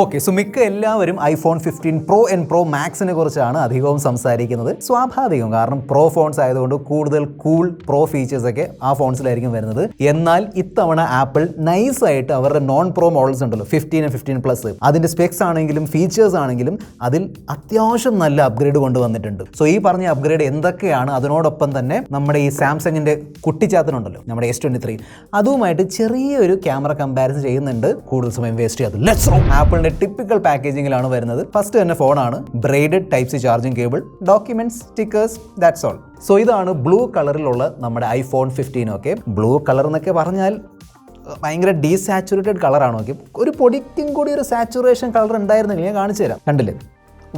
Okay, so മിക്ക എല്ലാവരും iPhone 15 pro and pro മാക്സിനെ കുറിച്ചാണ് അധികവും സംസാരിക്കുന്നത്. സ്വാഭാവികം, കാരണം പ്രോ ഫോൺസ് ആയതുകൊണ്ട് കൂടുതൽ കൂൾ പ്രോ ഫീച്ചേഴ്സ് ഒക്കെ ആ ഫോൺസിലായിരിക്കും വരുന്നത്. എന്നാൽ ഇത്തവണ ആപ്പിൾ നൈസായിട്ട് അവരുടെ നോൺ പ്രോ മോഡൽസ് ഉണ്ടല്ലോ, 15 15 പ്ലസ്, അതിന്റെ സ്പെക്സ് ആണെങ്കിലും ഫീച്ചേഴ്സ് ആണെങ്കിലും അതിൽ അത്യാവശ്യം നല്ല അപ്ഗ്രേഡ് കൊണ്ടുവന്നിട്ടുണ്ട്. സോ ഈ പറഞ്ഞ അപ്ഗ്രേഡ് എന്തൊക്കെയാണ്, അതിനോടൊപ്പം തന്നെ നമ്മുടെ ഈ സാംസങ്ങിന്റെ കുട്ടിച്ചാത്തനുണ്ടല്ലോ, നമ്മുടെ S23, അതുമായിട്ട് ചെറിയൊരു ക്യാമറ കമ്പാരിസൺ ചെയ്യുന്നുണ്ട്. കൂടുതൽ സമയം വേസ്റ്റ് ചെയ്യാതെ ലെറ്റ്സ് ഗോ. ആപ്പിളിന്റെ ടിപ്പിക്കൽ പാക്കേജിംഗിലാണ് വരുന്നത്. ഫസ്റ്റ് തന്നെ ഫോണാണ്, braided type C charging cable, documents, stickers, that's all. So ഇതാണ് ബ്ലൂ കളറിലുള്ള നമ്മുടെ ഐഫോൺ 15. ഓക്കെ, ബ്ലൂ കളർ എന്നൊക്കെ പറഞ്ഞാൽ ഭയങ്കര ഡീസാച്ചുറേറ്റഡ് കളറാണ്. ഓക്കെ, ഒരു പൊടിക്കും കൂടി ഒരു സാച്ചുറേഷൻ കളർ ഉണ്ടായിരുന്നെങ്കിൽ ഞാൻ കാണിച്ചു തരാം. കണ്ടില്ലേ,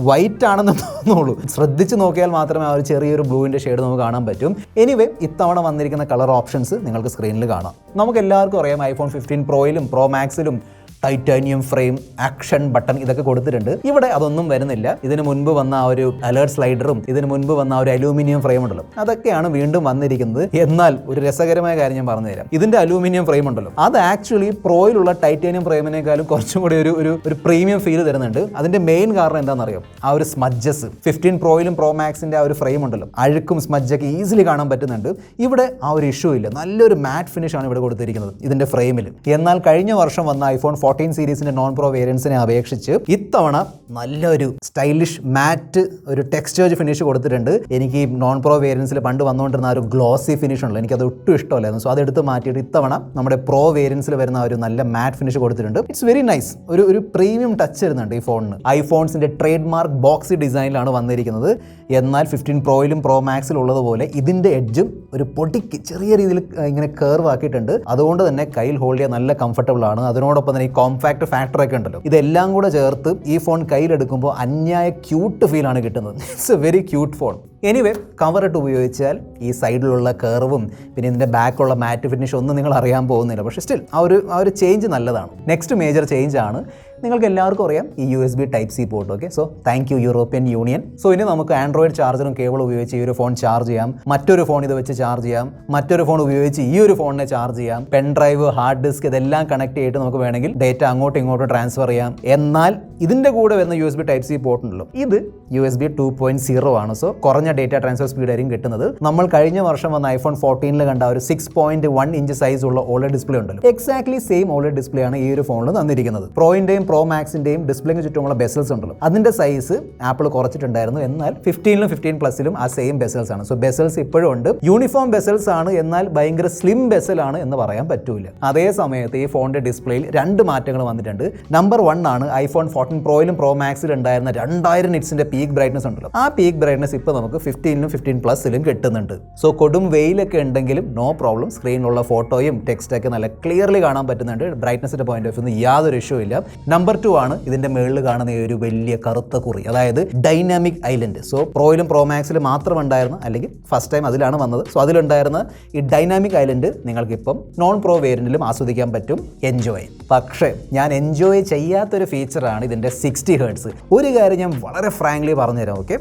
വൈറ്റ് ആണെന്ന് തോന്നുള്ളൂ. ശ്രദ്ധിച്ച് നോക്കിയാൽ മാത്രമേ ആ ഒരു ചെറിയൊരു ബ്ലൂവിൻ്റെ ഷെയ്ഡ് നമുക്ക് കാണാൻ പറ്റും. എനിവേ, ഇത്തവണ വന്നിരിക്കുന്ന കളർ ഓപ്ഷൻസ് നിങ്ങൾക്ക് സ്ക്രീനിൽ കാണാം. നമുക്ക് എല്ലാവർക്കും അറിയാം ഐഫോൺ 15 പ്രോയിലും പ്രോ മാക്സിലും ടൈറ്റാനിയം ഫ്രെയിം, ആക്ഷൻ ബട്ടൺ ഇതൊക്കെ കൊടുത്തിട്ടുണ്ട്. ഇവിടെ അതൊന്നും വരുന്നില്ല. ഇതിന് മുൻപ് വന്ന ആ ഒരു അലേർട്ട് സ്ലൈഡറും ഇതിന് മുൻപ് വന്ന ആ ഒരു അലൂമിനിയം ഫ്രെയിം ഉണ്ടല്ലോ, അതൊക്കെയാണ് വീണ്ടും വന്നിരിക്കുന്നത്. എന്നാൽ ഒരു രസകരമായ കാര്യം ഞാൻ പറഞ്ഞുതരാം. ഇതിന്റെ അലൂമിനിയം ഫ്രെയിം ഉണ്ടല്ലോ, അത് ആക്ച്വലി പ്രോയിലുള്ള ടൈറ്റാനിയം ഫ്രെയിമിനേക്കാളും കുറച്ചും കൂടി ഒരു പ്രീമിയം ഫീൽ തരുന്നുണ്ട്. അതിന്റെ മെയിൻ കാരണം എന്താണെന്നറിയോ, ആ ഒരു സ്മഡ്ജസ് 15 പ്രോയിലും പ്രോ മാക്സിന്റെ ആ ഒരു ഫ്രെയിം ഉണ്ടല്ലോ, അഴുക്കും സ്മഡ്ജൊക്കെ ഈസിലി കാണാൻ പറ്റുന്നുണ്ട്. ഇവിടെ ആ ഒരു ഇഷ്യൂ ഇല്ല. നല്ലൊരു മാറ്റ് ഫിനിഷ് ആണ് ഇവിടെ കൊടുത്തിരിക്കുന്നത് ഇതിന്റെ ഫ്രെയിമിൽ. എന്നാൽ കഴിഞ്ഞ വർഷം വന്ന ഐഫോൺ 14 സീരീസിന്റെ നോൺ പ്രോ വേരിയൻസിനെ അപേക്ഷിച്ച് ഇത്തവണ നല്ലൊരു സ്റ്റൈലിഷ് മാറ്റ് ഒരു ടെക്സ്ചേർഡ് ഫിനിഷ് കൊടുത്തിട്ടുണ്ട്. എനിക്ക് ഈ നോൺ പ്രോ വേരിയൻസിൽ പണ്ട് വന്നുകൊണ്ടിരുന്ന ആ ഒരു ഗ്ലോസി ഫിനിഷ് ഉണ്ടല്ലോ, എനിക്കത് ഒട്ടും ഇഷ്ടമല്ലായിരുന്നു. സോ അതെടുത്ത് മാറ്റിയിട്ട് ഇത്തവണ നമ്മുടെ പ്രോ വേരിയൻസിൽ വരുന്ന ഒരു നല്ല മാറ്റ് ഫിനിഷ് കൊടുത്തിട്ടുണ്ട്. It's very nice. ഒരു പ്രീമിയം ടച്ച് വരുന്നുണ്ട് ഈ ഫോണിന്. ഐഫോൺസിന്റെ ട്രേഡ് മാർക്ക് ബോക്സി ഡിസൈനിലാണ് വന്നിരിക്കുന്നത്. എന്നാൽ 15 പ്രോയിലും പ്രോ മാക്സിലും ഉള്ളതുപോലെ ഇതിന്റെ എഡ്ജും ഒരു പൊടിക്ക് ചെറിയ രീതിയിൽ ഇങ്ങനെ കർവ് ആക്കിയിട്ടുണ്ട്. അതുകൊണ്ട് തന്നെ കയ്യിൽ ഹോൾഡ് ചെയ്യാൻ നല്ല കംഫർട്ടബിൾ ആണ്. അതിനോടൊപ്പം തന്നെ ഈ കോംപാക്ട് ഫാക്ടർ ഒക്കെ ഉണ്ടല്ലോ, ഇതെല്ലാം കൂടെ ചേർത്ത് ഈ ഫോൺ കയ്യിലെടുക്കുമ്പോൾ അന്യായ ക്യൂട്ട് ഫീലാണ് കിട്ടുന്നത്. It's a very cute phone. Anyway, കവറിട്ട് ഉപയോഗിച്ചാൽ ഈ സൈഡിലുള്ള കർവും പിന്നെ ഇതിൻ്റെ ബാക്കുള്ള മാറ്റ് ഫിനിഷ് ഒന്നും നിങ്ങൾ അറിയാൻ പോകുന്നില്ല. പക്ഷേ സ്റ്റിൽ ആ ഒരു ചേഞ്ച് നല്ലതാണ്. നെക്സ്റ്റ് മേജർ ചേഞ്ച് ആണ്, നിങ്ങൾക്ക് എല്ലാവർക്കും അറിയാം, ഈ USB Type-C port. Okay, so thank you European union. So ഇനി നമുക്ക് ആൻഡ്രോയിഡ് ചാർജറും കേബിളും ഉപയോഗിച്ച് ഈ ഒരു ഫോൺ ചാർജ് ചെയ്യാം, മറ്റൊരു ഫോൺ ഇത് വെച്ച് ചാർജ് ചെയ്യാം, മറ്റൊരു ഫോൺ ഉപയോഗിച്ച് ഈ ഒരു ഫോണിനെ ചാർജ് ചെയ്യാം, പെൻ ഡ്രൈവ്, ഹാർഡ് ഡിസ്ക് ഇതെല്ലാം കണക്ട് ചെയ്തിട്ട് നമുക്ക് വേണമെങ്കിൽ ഡേറ്റ അങ്ങോട്ടും ഇങ്ങോട്ടും ട്രാൻസ്ഫർ ചെയ്യാം. എന്നാൽ ഇതിൻ്റെ കൂടെ വരുന്ന USB Type-C പോർട്ട് ഉണ്ടല്ലോ, ഇത് USB 2.0 ആണ്. സോ കുറഞ്ഞ ഡേറ്റ ട്രാൻസ്ഫർ സ്പീഡ് ആയിരിക്കും കിട്ടുന്നത്. നമ്മൾ കഴിഞ്ഞ വർഷം വന്ന ഐഫോൺ 14 കണ്ട ഒരു 6.1 ഇഞ്ച് സൈസ് ഉള്ള OLED ഡിസ്പ്ലേ ഉണ്ടല്ലോ, എക്സാക്ട്ലി സെയിം OLED ഡിസ്പ്ലേ ആണ് ഈ ഒരു ഫോണിൽ തന്നിരിക്കുന്നത്. പ്രോയിന്റെയും പ്രോ മാക്സിന്റെയും ഡിസ്പ്ലേക്ക് ചുറ്റുമുള്ള ബെസൽസ് ഉണ്ടല്ലോ, അതിന്റെ സൈസ് ആപ്പിൾ കുറച്ചിട്ടുണ്ടായിരുന്നു. എന്നാൽ 15ലും 15 പ്ലസിലും ആ സെയിം ബെസൽസ് ആണ്. സോ ബെസൽസ് ഇപ്പോഴും ഉണ്ട്. യൂണിഫോം ബെസൽസ് ആണ്, എന്നാൽ ഭയങ്കര സ്ലിം ബെസൽ ആണ് എന്ന് പറയാൻ പറ്റൂല. അതേ സമയത്ത് ഈ ഫോണിന്റെ ഡിസ്പ്ലേയിൽ 2 മാറ്റങ്ങൾ വന്നിട്ടുണ്ട്. നമ്പർ 1 ആണ് ഐഫോൺ 14 പ്രോയിലും പ്രോ മാക്സിലും ഉണ്ടായിരുന്ന 2000 നിറ്റ്സിന്റെ പീക്ക് ബ്രൈറ്റ്നസ് ഉണ്ടല്ലോ, ആ പീക്ക് ബ്രൈറ്റ്നസ് ഇപ്പോൾ നമുക്ക് 15ലും 15 പ്ലസിലും കിട്ടുന്നുണ്ട്. സോ കൊടും വെയിലൊക്കെ ഉണ്ടെങ്കിലും നോ പ്രോബ്ലം, സ്ക്രീനിലുള്ള ഫോട്ടോയും ടെക്സ്റ്റൊക്കെ നല്ല ക്ലിയർലി കാണാൻ പറ്റുന്നുണ്ട്. ബ്രൈറ്റ്നസിന്റെ പോയിന്റ് ഓഫ് വ്യൂ യാതൊരു ഇഷ്യൂ ഇല്ല. നമ്പർ 2 ആണ് ഇതിന്റെ മുകളിൽ കാണുന്ന ഒരു വലിയ കറുത്ത കുറി, അതായത് ഡൈനാമിക് ഐലൻഡ്. സോ പ്രോയിലും പ്രോ മാക്സിലും മാത്രം ഉണ്ടായിരുന്ന, അല്ലെങ്കിൽ ഫസ്റ്റ് ടൈം അതിലാണ് വന്നത്, സോ അതിലുണ്ടായിരുന്ന ഈ ഡൈനാമിക് ഐലൻഡ് നിങ്ങൾക്കിപ്പം നോൺ പ്രോ വേരിയന്റിലും ആസ്വദിക്കാൻ പറ്റും. എൻജോയ്. പക്ഷേ ഞാൻ എൻജോയ് ചെയ്യാത്തൊരു ഫീച്ചറാണ് ഇതിന്റെ 60 ഹെർട്സ്. ഒരു കാര്യം ഞാൻ വളരെ ഫ്രാങ്ക്ലി പറഞ്ഞുതരാം. ഓക്കെ,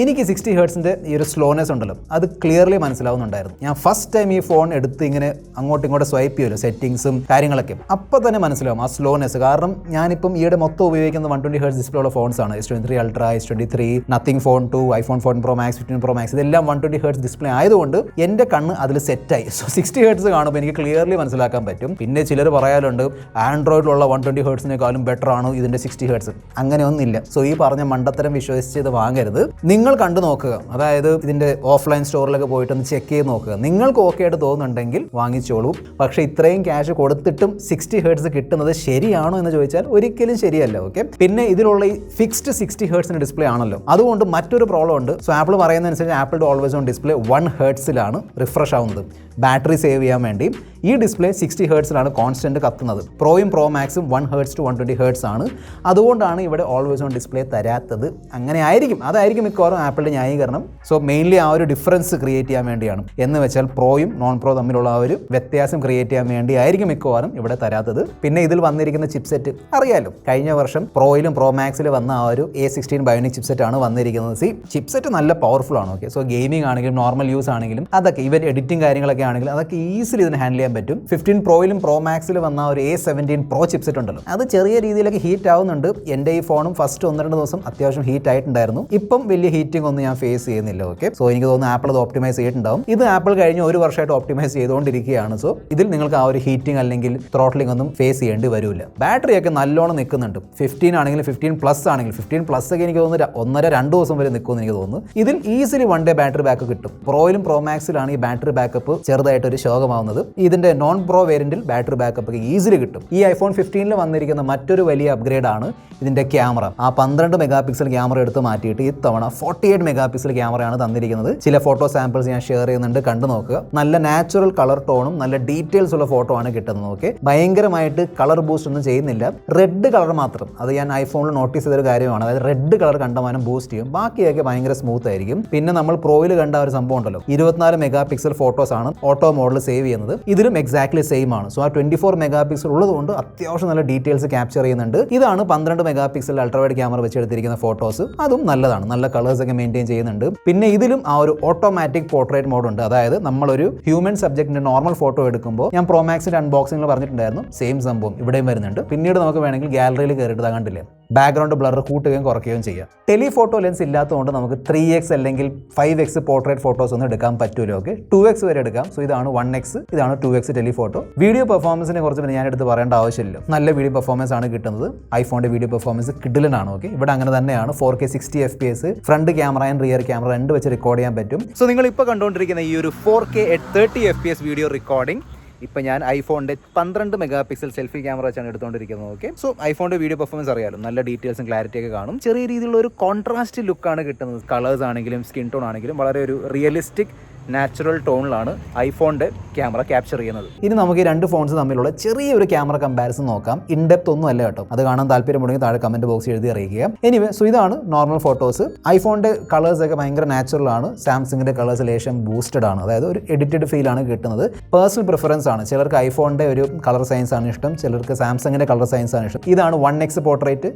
എനിക്ക് 60 ഹെർട്സിൻ്റെ ഈ ഒരു സ്ലോനെസ് ഉണ്ടല്ലോ, അത് ക്ലിയർലി മനസ്സിലാവുന്നുണ്ടായിരുന്നു. ഞാൻ ഫസ്റ്റ് ടൈം ഈ ഫോൺ എടുത്ത് ഇങ്ങനെ അങ്ങോട്ടും ഇങ്ങോട്ടും സ്വൈപ്പ് ചെയ്യുമല്ലോ, സെറ്റിങ്സും കാര്യങ്ങളൊക്കെ, അപ്പോൾ തന്നെ മനസ്സിലാവും ആ സ്ലോനെസ്. കാരണം ഞാനിപ്പം ഈയിടെ മൊത്തം ഉപയോഗിക്കുന്ന 120 ഹെർട്സ് ഡിസ്പ്ലേ ഉള്ള ഫോൺസാണ്. S23 Ultra, S23, Nothing Phone 2, iPhone 14 Pro Max, 15 Pro Max, ഇതെല്ലാം 120 ഹെർട്സ് ഡിസ്പ്ലേ ആയതുകൊണ്ട് എൻ്റെ കണ്ണ് അതിൽ സെറ്റായി. സോ 60 ഹെർട്സ് കാണുമ്പോൾ എനിക്ക് ക്ലിയർലി മനസ്സിലാക്കാൻ പറ്റും. പിന്നെ ചിലർ പറയാറുണ്ട് ആൻഡ്രോയിഡിലുള്ള 120 ഹെർട്സിനേക്കാളും ബെറ്റർ ആണ് ഇതിൻ്റെ 60 ഹെർട്സ്. അങ്ങനെയൊന്നുമില്ല. സോ ഈ പറഞ്ഞ മണ്ടത്തരം വിശ്വസിച്ച് ഇത് വാങ്ങരുത്. നിങ്ങൾ കണ്ടു നോക്കുക, അതായത് ഇതിൻ്റെ ഓഫ്ലൈൻ സ്റ്റോറിലൊക്കെ പോയിട്ടൊന്ന് ചെക്ക് ചെയ്ത് നോക്കുക. നിങ്ങൾക്ക് ഓക്കെ ആയിട്ട് തോന്നുന്നുണ്ടെങ്കിൽ വാങ്ങിച്ചോളൂ. പക്ഷേ ഇത്രയും ക്യാഷ് കൊടുത്തിട്ടും 60 ഹെർട്സ് കിട്ടുന്നത് ശരിയാണോ എന്ന് ചോദിച്ചാൽ ഒരിക്കലും ശരിയല്ല. ഓക്കെ, പിന്നെ ഇതിലുള്ള ഈ ഫിക്സ്ഡ് 60 ഹെർട്സിൻ്റെ ഡിസ്പ്ലേ ആണല്ലോ, അതുകൊണ്ട് മറ്റൊരു പ്രോബ്ലം ഉണ്ട്. സോ ആപ്പിൾ പറയുന്നതനുസരിച്ച് ആപ്പിളിൻ്റെ ഓൾവേസ് ഓൺ ഡിസ്പ്ലേ 1 ഹെർട്സിലാണ് റിഫ്രഷ് ആവുന്നത്. ബാറ്ററി സേവ് ചെയ്യാൻ വേണ്ടി ഈ ഡിസ്പ്ലേ 60 ഹെർട്സിലാണ് കോൺസ്റ്റന്റ് കത്തുന്നത്. പ്രോയും പ്രോ മാക്സും 1 ഹെർട്സ് ടു 120 ഹെർട്സ് ആണ്. അതുകൊണ്ടാണ് ഇവിടെ ഓൾവേസ് ഓൺ ഡിസ്പ്ലേ തരാത്തത്. അങ്ങനെ ആയിരിക്കും, അതായിരിക്കും മിക്കവാറും ആപ്പിളിൻ്റെ ന്യായീകരണം. സോ മെയിൻലി ആ ഒരു ഡിഫറൻസ് ക്രിയേറ്റ് ചെയ്യാൻ വേണ്ടിയാണ്. എന്ന് വെച്ചാൽ പ്രോയും നോൺ പ്രോ തമ്മിലുള്ള ആ ഒരു വ്യത്യാസം ക്രിയേറ്റ് ചെയ്യാൻ വേണ്ടി ആയിരിക്കും മിക്കവാറും ഇവിടെ തരാത്തത്. പിന്നെ ഇതിൽ വന്നിരിക്കുന്ന ചിപ്സെറ്റ് അറിയാലോ, കഴിഞ്ഞ വർഷം പ്രോയിലും പ്രോ മാക്സിലും വന്ന ആ ഒരു A16 ബയോണിക് ചിപ്സെറ്റ് ആണ് വന്നിരിക്കുന്നത്. ചിപ്സെറ്റ് നല്ല പവർഫുൾ ആണ്. ഓക്കെ, സോ ഗെയിമിംഗ് ആണെങ്കിലും നോർമൽ യൂസ് ആണെങ്കിലും അതൊക്കെ, ഈവൻ എഡിറ്റിംഗ് കാര്യങ്ങളൊക്കെ ആണെങ്കിലും അതൊക്കെ ഈസിലി ഇതിന് ഹാൻഡിൽ ചെയ്യാൻ ചെയ്യാൻ പറ്റും. 15 പ്രോയിലും പ്രോ മാക്സിൽ വന്ന ഒരു A17 പ്രോ ചിപ്സെറ്റ് ഉണ്ടല്ലോ, അത് ചെറിയ രീതിയിലൊക്കെ ഹീറ്റ് ആവുന്നുണ്ട്. എൻ്റെ ഈ ഫോണും ഫസ്റ്റ് 1-2 ദിവസം അത്യാവശ്യം ഹീറ്റ് ആയിട്ടുണ്ടായിരുന്നു. ഇപ്പം വലിയ ഹീറ്റിംഗ് ഒന്നും ഞാൻ ഫേസ് ചെയ്യുന്നില്ല. ഓക്കെ, സോ എനിക്ക് തോന്നുന്നു ആപ്പിൾ അത് ഓപ്റ്റിമൈസ് ചെയ്തിട്ടുണ്ടാവും. ഇത് ആപ്പിൾ കഴിഞ്ഞ് 1 വർഷമായിട്ട് ഓപ്റ്റിമൈസ് ചെയ്തുകൊണ്ടിരിക്കുകയാണ്. സോ ഇതിൽ നിങ്ങൾക്ക് ആ ഒരു ഹീറ്റിംഗ് അല്ലെങ്കിൽ ത്രോട്ട്ലിംഗ് ഒന്നും ഫേസ് ചെയ്യേണ്ടി വരില്ല. ബാറ്ററിയൊക്കെ നല്ലോണം നിൽക്കുന്നുണ്ട്. 15 ആണെങ്കിലും 15+ ആണെങ്കിലും 15+ ഒക്കെ എനിക്ക് തോന്നുന്നു 1.5-2 ദിവസം വരെ നിൽക്കുമെന്ന് എനിക്ക് തോന്നുന്നു. ഇതിൽ ഈസിലി 1 ഡേ ബാറ്ററി ബാക്കപ്പ് കിട്ടും. പ്രോയിലും പ്രോ മാക്സിലാണ് ഈ ബാറ്ററി ബാക്കപ്പ് ചെറുതായിട്ടൊരു ശോകമാവുന്നത്. ഇതിന്റെ നോൺ പ്രോ വേരിയന്റിൽ ബാറ്ററി ബാക്കപ്പ് ഒക്കെ ഈസിലി കിട്ടും. ഈ iPhone 15 വന്നിരിക്കുന്ന മറ്റൊരു വലിയ അപ്ഗ്രേഡ് ആണ് ഇതിന്റെ ക്യാമറ. ആ 12 മെഗാ പിക്സൽ ക്യാമറ എടുത്ത് മാറ്റിയിട്ട് ഇത്തവണ 48 മെഗാ പിക്സൽ ക്യാമറയാണ് തന്നിരിക്കുന്നത്. ചില ഫോട്ടോ സാമ്പിൾസ് ഞാൻ ഷെയർ ചെയ്യുന്നുണ്ട്, കണ്ടു നോക്കുക. നല്ല നാച്ചുറൽ കളർ ടോണും നല്ല ഡീറ്റെയിൽസ് ഉള്ള ഫോട്ടോ ആണ് കിട്ടുന്നത്. ഓക്കെ, ഭയങ്കരമായിട്ട് കളർ ബൂസ്റ്റ് ഒന്നും ചെയ്യുന്നില്ല. റെഡ് കളർ മാത്രം, അത് ഞാൻ ഐഫോണിൽ നോട്ടീസ് ചെയ്തൊരു കാര്യമാണ്. അതായത് റെഡ് കളർ കണ്ടമാനം ബൂസ്റ്റ് ചെയ്യും, ബാക്കിയൊക്കെ ഭയങ്കര സ്മൂത്ത് ആയിരിക്കും. പിന്നെ നമ്മൾ പ്രോയിൽ കണ്ട ഒരു സംഭവം ഉണ്ടല്ലോ, 24 മെഗാ പിക്സൽ ഫോട്ടോസ് ആണ് ഓട്ടോ മോഡിൽ സേവ് ചെയ്യുന്നത്. ഇതിലും എക്സാക്ട്ലി സെയിം ആണ്. സോ ആ 24 മെഗാ പിക്സൽ ഉള്ളതുകൊണ്ട് അത്യാവശ്യം നല്ല ഡീറ്റെയിൽസ് ക്യാപ്ചർ ചെയ്യുന്നുണ്ട്. ഇതാണ് 12 മെഗാ പിക്സൽ അൾട്രാവൈഡ് ക്യാമറ വെച്ച് എടുത്തിരിക്കുന്ന ഫോട്ടോസ്. അതും നല്ലതാണ്, നല്ല കളേഴ്സ് ഒക്കെ മെയിൻറ്റെയിൻ ചെയ്യുന്നുണ്ട്. പിന്നെ ഇതിലും ആ ഒരു ഓട്ടോമാറ്റിക് പോർട്രേറ്റ് മോഡ് ഉണ്ട്. അതായത് നമ്മളൊരു ഹ്യൂമൻ സബ്ജക്റ്റിന്റെ നോർമൽ ഫോട്ടോ എടുക്കുമ്പോൾ ഞാൻ പ്രോമാക്സിന്റെ അൺബോക്സിംഗിൽ പറഞ്ഞിട്ടുണ്ടായിരുന്നു, സെയിം സംഭവം ഇവിടെയും വരുന്നുണ്ട്. പിന്നീട് നമുക്ക് വേണമെങ്കിൽ ഗാലറിയിൽ കയറിയിട്ട് കണ്ടില്ലേ, ബാക്ക്ഗ്രൗണ്ട് ബ്ലർ കൂട്ടുകയും കുറയ്ക്കുകയും ചെയ്യാം. ടെലിഫോട്ടോ ലെൻസ് ഇല്ലാത്തതുകൊണ്ട് നമുക്ക് 3x അല്ലെങ്കിൽ 5x പോർട്രേറ്റ് ഫോട്ടോസ് ഒന്നും എടുക്കാൻ പറ്റൂല. ഓക്കെ, 2x വരെ എടുക്കാം. സോ ഇതാണ് 1x, ഇതാണ് 2x ടെലിഫോട്ടോ. വീഡിയോ പെർഫോമൻസിനെ കുറിച്ച് പിന്നെ ഞാനെടുത്ത് പറയേണ്ട ആവശ്യമില്ല. നല്ല വീഡിയോ പെർഫോമൻസ് ആണ് കിട്ടുന്നത്. ഐഫോണിന്റെ വീഡിയോ പെർഫോമൻസ് കിഡിലനാണ്. ഓക്കെ, ഇവിടെ അങ്ങനെ തന്നെയാണ്. 4K 60 FPS front camera and rear camera 2 വെച്ച് റെക്കോർഡ് ചെയ്യാൻ പറ്റും. സോ നിങ്ങൾ ഇപ്പോൾ കണ്ടുകൊണ്ടിരിക്കുന്ന ഈ ഒരു 4K at 30 FPS video recording ഇപ്പം ഞാൻ ഐഫോണിൻ്റെ 12 മെഗാ പിക്സൽ സെൽഫി ക്യാമറ വെച്ചാണ് എടുത്തുകൊണ്ടിരിക്കുന്നത്. ഓക്കെ, സോ ഐഫോണിൻ്റെ വീഡിയോ പെർഫോമൻസ് അറിയാലോ, നല്ല ഡീറ്റെയിൽസും ക്ലാരിറ്റി ഒക്കെ കാണും. ചെറിയ രീതിയിലുള്ള ഒരു കോൺട്രാസ്റ്റ് ലുക്കാണ് കിട്ടുന്നത്. കളേഴ്സ് ആണെങ്കിലും സ്കിൻ ടോൺ ആണെങ്കിലും വളരെ ഒരു റിയലിസ്റ്റിക് നാച്ചുറൽ ടോണിലാണ് ഐഫോണിൻ്റെ ക്യാമറ ക്യാപ്ചർ ചെയ്യുന്നത്. ഇനി നമുക്ക് ഈ 2 ഫോൺസ് തമ്മിലുള്ള ചെറിയൊരു ക്യാമറ കമ്പാരിസൺ നോക്കാം. ഇൻഡെപ്ത് ഒന്നും അല്ല കേട്ടോ, അത് കാണാൻ താല്പര്യമുണ്ടെങ്കിൽ താഴെ കമൻറ്റ് ബോക്സിൽ എഴുതി അറിയിക്കുക. എനിവേ, സോ ഇതാണ് നോർമൽ ഫോട്ടോസ്. ഐഫോണിൻ്റെ കളേഴ്സ് ഒക്കെ ഭയങ്കര നാച്ചുറൽ ആണ്. സാംസങ്ങിൻ്റെ കളേഴ്സ് ലേശം ബൂസ്റ്റഡ് ആണ്, അതായത് ഒരു എഡിറ്റഡ് ഫീലാണ് കിട്ടുന്നത്. പേഴ്സണൽ പ്രിഫറൻസ് ആണ്. ചിലർക്ക് ഐഫോണിൻ്റെ ഒരു കളർ സയൻസ് ആണ് ഇഷ്ടം, ചിലർക്ക് സാംസങ്ങിൻ്റെ കളർ സയൻസ് ആണ് ഇഷ്ടം. ഇതാണ് 1x പോർട്രേറ്റ്,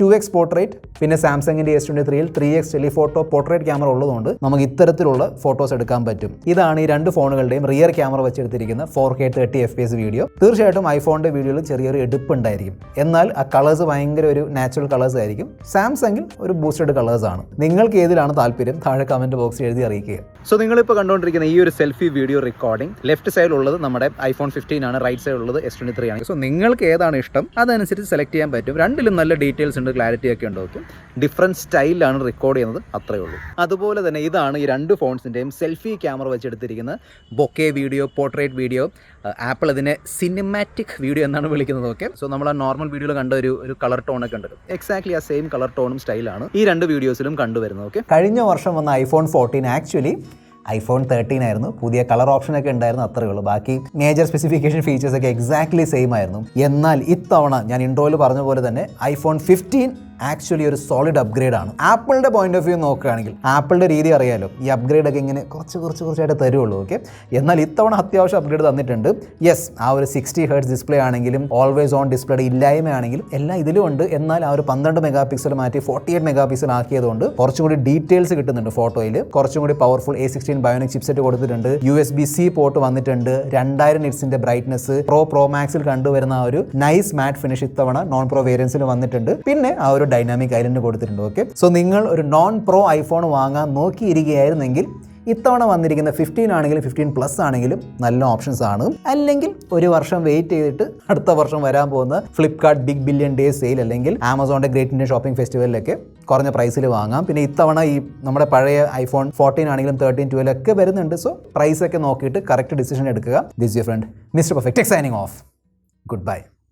2x പോർട്രേറ്റ്, പിന്നെ സാംസങ്ങിൻ്റെ S23ൽ 3x ടെലിഫോട്ടോ പോർട്രേറ്റ് ക്യാമറ ഉള്ളതുകൊണ്ട് നമുക്ക് ഇത്തരത്തിലുള്ള ഫോട്ടോസ് എടുക്കാൻ പറ്റും. ഇതാണ് ഈ 2 ഫോണുകളുടെയും റിയർ ക്യാമറ വെച്ചെടുത്തിരിക്കുന്ന 4K 30 FPS വീഡിയോ. തീർച്ചയായിട്ടും ഐഫോണിൻ്റെ വീഡിയോയിൽ ചെറിയൊരു എടുപ്പ് ഉണ്ടായിരിക്കും, എന്നാൽ ആ കളേഴ്സ് ഭയങ്കര ഒരു നാച്ചുറൽ കളേഴ്സ് ആയിരിക്കും. സാംസങ്ങിൽ ഒരു ബൂസ്റ്റഡ് കളേഴ്സ് ആണ്. നിങ്ങൾക്ക് ഏതിലാണ് താല്പര്യം താഴെ കമൻറ്റ് ബോക്സിൽ എഴുതി അറിയിക്കുക. സോ നിങ്ങളിപ്പോൾ കണ്ടുകൊണ്ടിരിക്കുന്ന ഈ ഒരു സെൽഫി വീഡിയോ റെക്കോർഡിംഗ് ലെഫ്റ്റ് സൈഡിലുള്ളത് നമ്മുടെ iPhone 15 ആണ്, റൈറ്റ് സൈഡിലുള്ളത് S23 ആണ്. സോ നിങ്ങൾക്ക് ഏതാണ് ഇഷ്ടം അതനുസരിച്ച് സെലക്ട് ചെയ്യാൻ പറ്റും. രണ്ടിലും നല്ല ഡീറ്റെയിൽസ് ഉണ്ട്, ക്ലാരിറ്റി ഒക്കെ ഉണ്ട്. ഓക്കെ, ഡിഫറൻറ്റ് സ്റ്റൈലിലാണ് റെക്കോർഡ് ചെയ്യുന്നത്, അത്രയേ ഉള്ളൂ. അതുപോലെ തന്നെ ഇതാണ് ഈ 2 ഫോൺസിൻ്റെയും സെൽഫി ക്യാമറ വെച്ചെടുത്തിരിക്കുന്ന bokeh video, portrait video. Apple അതിനെ സിനിമാറ്റിക് വീഡിയോ എന്നാണ് വിളിക്കുന്നത്. ഓക്കെ, സോ നമ്മൾ ആ നോർമൽ വീഡിയോയിൽ കണ്ട ഒരു കളർ ടോണൊക്കെ ഉണ്ട്, എക്സാക്ട്ലി ആ സെയിം കളർ ടോണും സ്റ്റൈലാണ് ഈ 2 വീഡിയോസിലും കണ്ടുവരുന്നത്. ഓക്കെ, കഴിഞ്ഞ വർഷം വന്ന iPhone 14 ആക്ച്വലി iPhone 13 ആയിരുന്നു. പുതിയ കളർ ഓപ്ഷനൊക്കെ ഉണ്ടായിരുന്നു, അത്രയേ ഉള്ളൂ. ബാക്കി മേജർ സ്പെസിഫിക്കേഷൻ ഫീച്ചേഴ്സ് ഒക്കെ എക്സാക്ട്ലി സെയിം ആയിരുന്നു. എന്നാൽ ഇത്തവണ ഞാൻ ഇൻട്രോയിൽ പറഞ്ഞ പോലെ തന്നെ iPhone 15 ആക്ച്വലി ഒരു സോളിഡ് അപ്ഗ്രേഡ് ആണ്. ആപ്പിളിൻ്റെ പോയിന്റ് ഓഫ് വ്യൂ നോക്കുകയാണെങ്കിൽ ആപ്പിളിൻ്റെ രീതി അറിയാലോ, ഈ അപ്ഗ്രേഡ് ഒക്കെ ഇങ്ങനെ കുറച്ചായിട്ട് തരുള്ളൂ. ഓക്കെ, എന്നാൽ ഇത്തവണ അത്യാവശ്യം അപ്ഗ്രേഡ് തന്നിട്ടുണ്ട്. യെസ്, ആ ഒരു 60 Hz ഡിസ്പ്ലേ ആണെങ്കിലും ഓൾവേസ് ഓൺ ഡിസ്പ്ലേയുടെ ഇല്ലായ്മയാണെങ്കിലും എല്ലാം ഇതിലും ഉണ്ട്. എന്നാൽ ആ ഒരു 12 മെഗാ പിക്സൽ മാറ്റി 48 മെഗാ പിക്സൽ ആക്കിയതുകൊണ്ട് കുറച്ചും കൂടി ഡീറ്റെയിൽസ് കിട്ടുന്നുണ്ട് ഫോട്ടോയിൽ. കുറച്ചും കൂടി പവർഫുൾ A16 ബയോണിക് ചിപ്സെറ്റ് കൊടുത്തിട്ടുണ്ട്. USB-C പോർട്ട് വന്നിട്ടുണ്ട്. 2000 നിറ്റ്സിന്റെ ബ്രൈറ്റ്നസ് പ്രോ മാക്സിൽ കണ്ടുവരുന്ന ആ ഒരു നൈസ് മാറ്റ് ഫിനിഷ് ഇത്തവണ നോൺ പ്രോ വേരിയൻസിൽ വന്നിട്ടുണ്ട്. പിന്നെ ആ ഒരു ഡൈനാമിക് ഐലൻഡ് കൊടുത്തിട്ടുണ്ട്. ഓക്കെ, സോ നിങ്ങൾ ഒരു നോൺ പ്രോ ഐഫോൺ വാങ്ങാൻ നോക്കിയിരിക്കുകയായിരുന്നെങ്കിൽ ഇത്തവണ വന്നിരിക്കുന്ന 15 ആണെങ്കിലും 15+ ആണെങ്കിലും നല്ല ഓപ്ഷൻസ് ആണ്. അല്ലെങ്കിൽ ഒരു വർഷം വെയിറ്റ് ചെയ്തിട്ട് അടുത്ത വർഷം വരാൻ പോകുന്ന Flipkart big billion day sale അല്ലെങ്കിൽ ആമസോണിൻ്റെ ഗ്രേറ്റ് ഇന്ത്യൻ ഷോപ്പിംഗ് ഫെസ്റ്റിവലിലൊക്കെ കുറഞ്ഞ പ്രൈസിൽ വാങ്ങാം. പിന്നെ ഇത്തവണ ഈ നമ്മുടെ പഴയ iPhone 14 ആണെങ്കിലും 13, 12 ഒക്കെ വരുന്നുണ്ട്. സോ പ്രൈസൊക്കെ നോക്കിയിട്ട് കറക്റ്റ് ഡിസിഷൻ എടുക്കുക. This your friend mister perfect signing off. Good bye.